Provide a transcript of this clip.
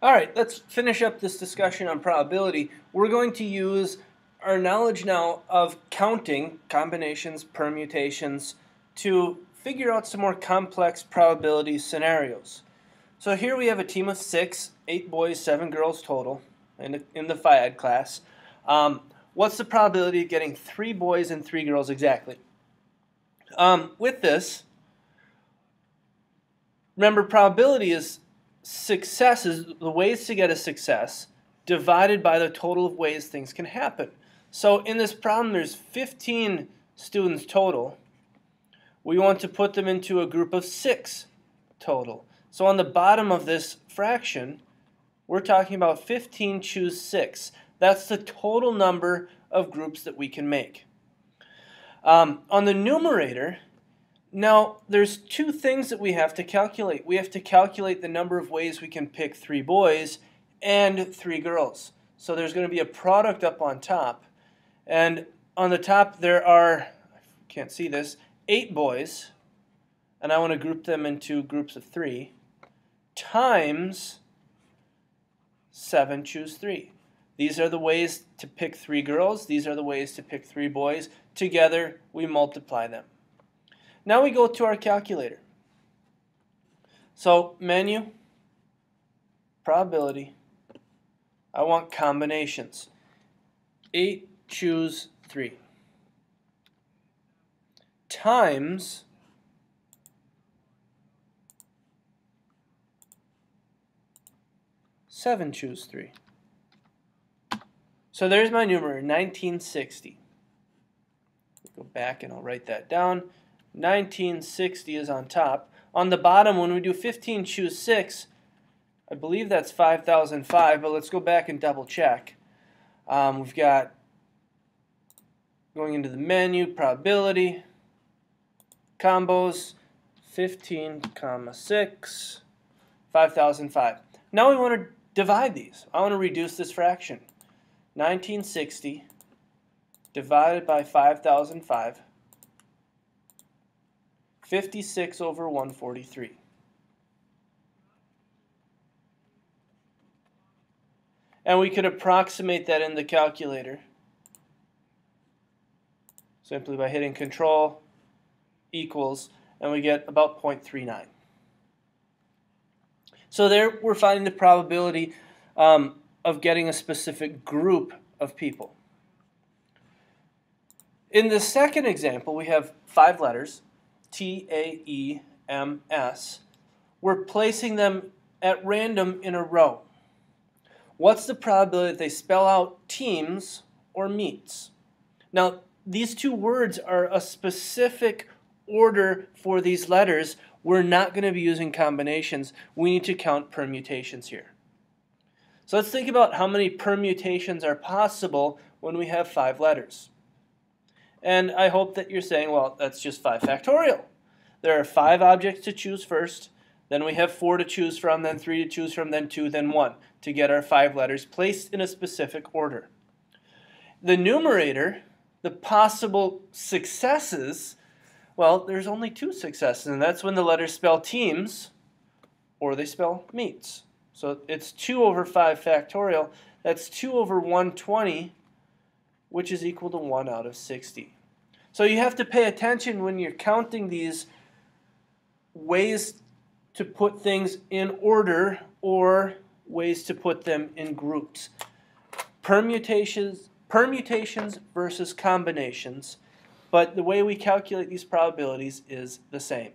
All right, let's finish up this discussion on probability. We're going to use our knowledge now of counting combinations, permutations, to figure out some more complex probability scenarios. So here we have a team of 6, 8 boys, 7 girls total in the Phi-Ed class. What's the probability of getting 3 boys and 3 girls exactly? With this, remember, probability is success is the ways to get a success divided by the total of ways things can happen. So in this problem, there's 15 students total. We want to put them into a group of 6 total. So on the bottom of this fraction, we're talking about 15 choose 6. That's the total number of groups that we can make. On the numerator, now there's 2 things that we have to calculate. We have to calculate the number of ways we can pick 3 boys and 3 girls. So there's going to be a product up on top. And on the top there are, I can't see this, 8 boys. And I want to group them into groups of 3 times 7 choose 3. These are the ways to pick 3 girls. These are the ways to pick 3 boys. Together we multiply them. Now we go to our calculator. So menu, probability, I want combinations. 8 choose 3 times 7 choose 3. So there's my numerator, 1960. Go back and I'll write that down. 1960 is on top. On the bottom, when we do 15 choose 6, I believe that's 5005, but let's go back and double check. We've got, going into the menu, probability, combos, 15, 6, 5005. Now we want to divide these. I want to reduce this fraction. 1960 divided by 5005. 56 over 143. And we could approximate that in the calculator simply by hitting Control equals, and we get about 0.39. So there we're finding the probability of getting a specific group of people. In the second example, we have 5 letters. T-A-E-M-S. We're placing them at random in a row. What's the probability that they spell out teams or meets? Now, these 2 words are a specific order for these letters. We're not going to be using combinations. We need to count permutations here. So let's think about how many permutations are possible when we have 5 letters. And I hope that you're saying, well, that's just 5 factorial. There are 5 objects to choose first, then we have 4 to choose from, then 3 to choose from, then 2, then 1, to get our 5 letters placed in a specific order. The numerator, the possible successes, well, there's only 2 successes, and that's when the letters spell teams or they spell meets. So it's 2 over 5 factorial. That's 2 over 120, which is equal to 1 out of 60. So you have to pay attention when you're counting these ways to put things in order or ways to put them in groups. Permutations versus combinations, but the way we calculate these probabilities is the same.